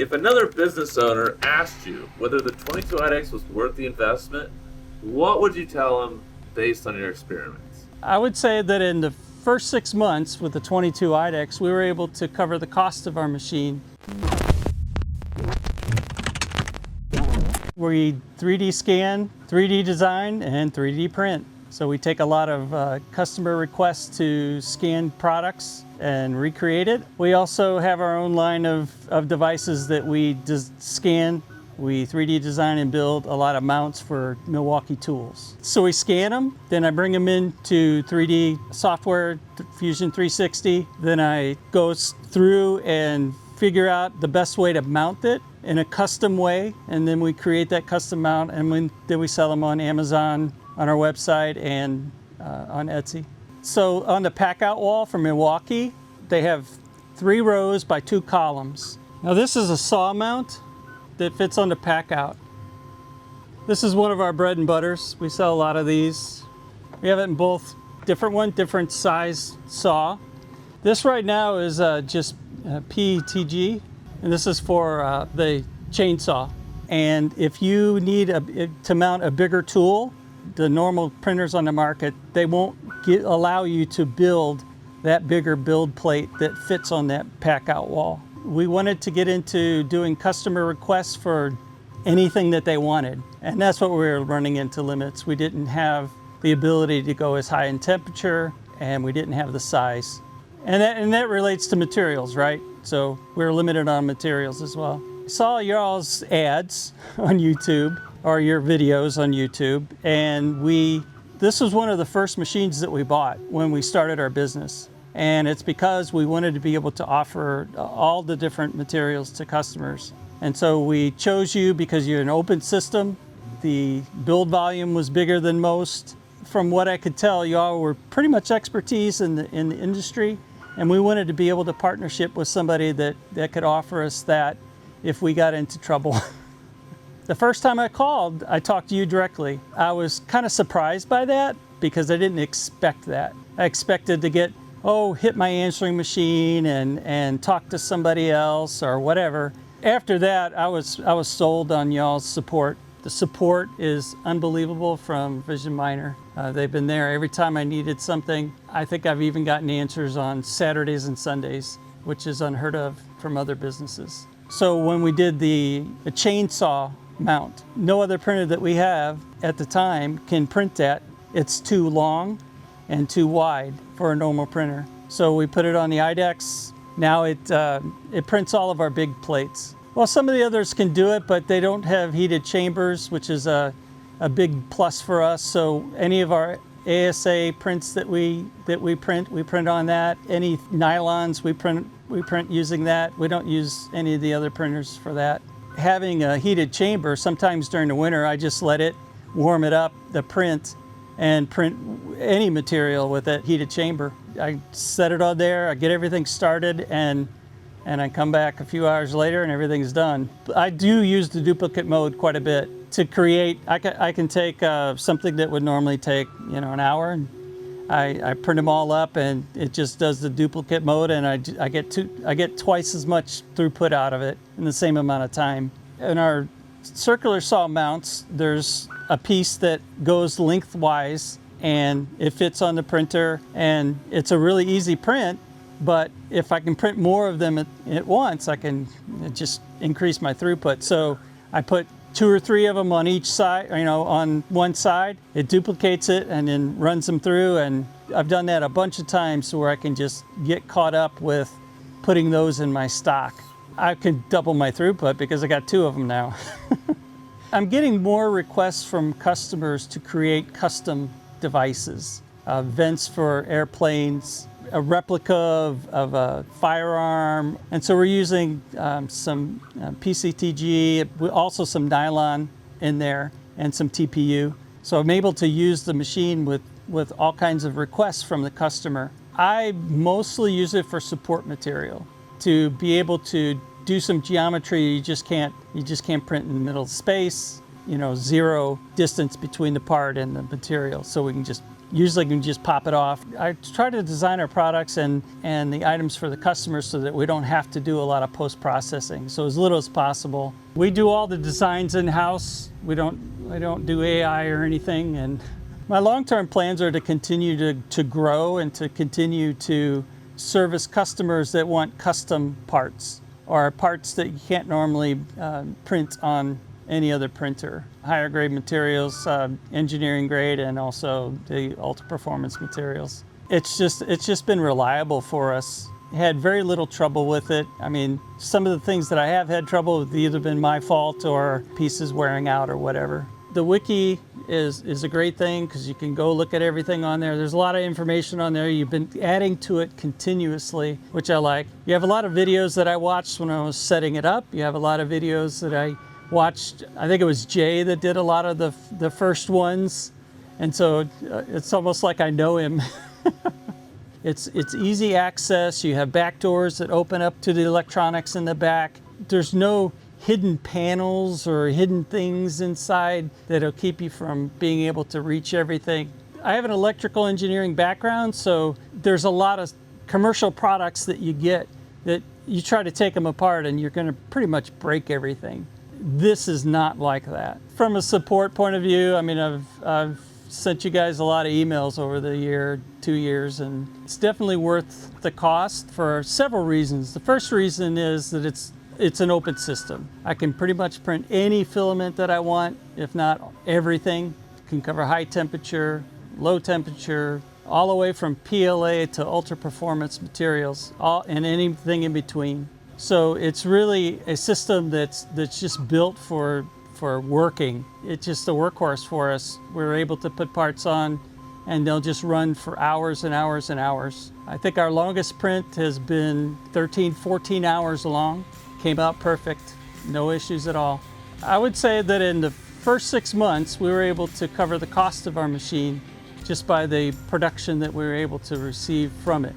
If another business owner asked you whether the 22 IDEX was worth the investment, what would you tell them based on your experiments? I would say that in the first 6 months with the 22 IDEX, we were able to cover the cost of our machine. We 3D scan, 3D design, and 3D print. So we take a lot of customer requests to scan products and recreate it. We also have our own line of devices that we scan. We 3D design and build a lot of mounts for Milwaukee tools. So we scan them, then I bring them into 3D software, Fusion 360. Then I go through and figure out the best way to mount it in a custom way. And then we create that custom mount, and then we sell them on Amazon, on our website, and on Etsy. So on the pack-out wall from Milwaukee, they have 3 rows by 2 columns. Now this is a saw mount that fits on the pack-out. This is one of our bread and butters. We sell a lot of these. We have it in both different size saw. This right now is just PETG, and this is for the chainsaw. And if you need to mount a bigger tool, the normal printers on the market, they won't allow you to build that bigger build plate that fits on that pack-out wall. We wanted to get into doing customer requests for anything that they wanted. And that's what we were running into limits. We didn't have the ability to go as high in temperature, and we didn't have the size. And that relates to materials, right? So we're limited on materials as well. I saw y'all's ads on YouTube, or your videos on YouTube, and this was one of the first machines that we bought when we started our business. And it's because we wanted to be able to offer all the different materials to customers. And so we chose you because you're an open system. The build volume was bigger than most. From what I could tell, y'all were pretty much expertise in the industry, and we wanted to be able to partnership with somebody that could offer us that if we got into trouble. The first time I called, I talked to you directly. I was kind of surprised by that because I didn't expect that. I expected to hit my answering machine and talk to somebody else or whatever. After that, I was sold on y'all's support. The support is unbelievable from Vision Minor. They've been there every time I needed something. I think I've even gotten answers on Saturdays and Sundays, which is unheard of from other businesses. So when we did the chainsaw mount, no other printer that we have at the time can print that. It's too long and too wide for a normal printer. So we put it on the IDEX. Now it prints all of our big plates. Well, some of the others can do it, but they don't have heated chambers, which is a big plus for us. So any of our ASA prints that we print on that. Any nylons, we print using that. We don't use any of the other printers for that. Having a heated chamber, sometimes during the winter, I just let it warm it up, the print, and print any material with that heated chamber. I set it on there, I get everything started, and I come back a few hours later and everything's done. I do use the duplicate mode quite a bit to create. I can take something that would normally take an hour, and I print them all up, and it just does the duplicate mode, and I get twice as much throughput out of it in the same amount of time. In our circular saw mounts, there's a piece that goes lengthwise, and it fits on the printer, and it's a really easy print. But if I can print more of them at once, I can just increase my throughput. So I put 2 or 3 of them on each side, on one side. It duplicates it and then runs them through. And I've done that a bunch of times where I can just get caught up with putting those in my stock. I can double my throughput because I got 2 of them now. I'm getting more requests from customers to create custom devices, vents for airplanes, a replica of a firearm. And so we're using some PCTG, also some nylon in there, and some TPU. So I'm able to use the machine with all kinds of requests from the customer. I mostly use it for support material, to be able to do some geometry. You just can't print in the middle of space, 0 distance between the part and the material. So we can just Usually you can just pop it off. I try to design our products and the items for the customers so that we don't have to do a lot of post-processing, so as little as possible. We do all the designs in-house. I don't do AI or anything, and my long-term plans are to continue to grow and to continue to service customers that want custom parts or parts that you can't normally print on any other printer. Higher grade materials, engineering grade, and also the ultra performance materials. It's just been reliable for us. Had very little trouble with it. I mean, some of the things that I have had trouble with either been my fault or pieces wearing out or whatever. The wiki is a great thing because you can go look at everything on there. There's a lot of information on there. You've been adding to it continuously, which I like. You have a lot of videos that I watched when I was setting it up. You have a lot of videos that I watched. I think it was Jay that did a lot of the first ones, and so it's almost like I know him. It's easy access. You have back doors that open up to the electronics in the back. There's no hidden panels or hidden things inside that'll keep you from being able to reach everything. I have an electrical engineering background, so there's a lot of commercial products that you get that you try to take them apart and you're going to pretty much break everything. This is not like that. From a support point of view, I mean, I've sent you guys a lot of emails over the 2 years, and it's definitely worth the cost for several reasons. The first reason is that it's an open system. I can pretty much print any filament that I want, if not everything. Can cover high temperature, low temperature, all the way from PLA to ultra performance materials, and anything in between. So it's really a system that's just built for working. It's just a workhorse for us. We're able to put parts on and they'll just run for hours and hours and hours. I think our longest print has been 13, 14 hours long. Came out perfect, no issues at all. I would say that in the first 6 months, we were able to cover the cost of our machine just by the production that we were able to receive from it.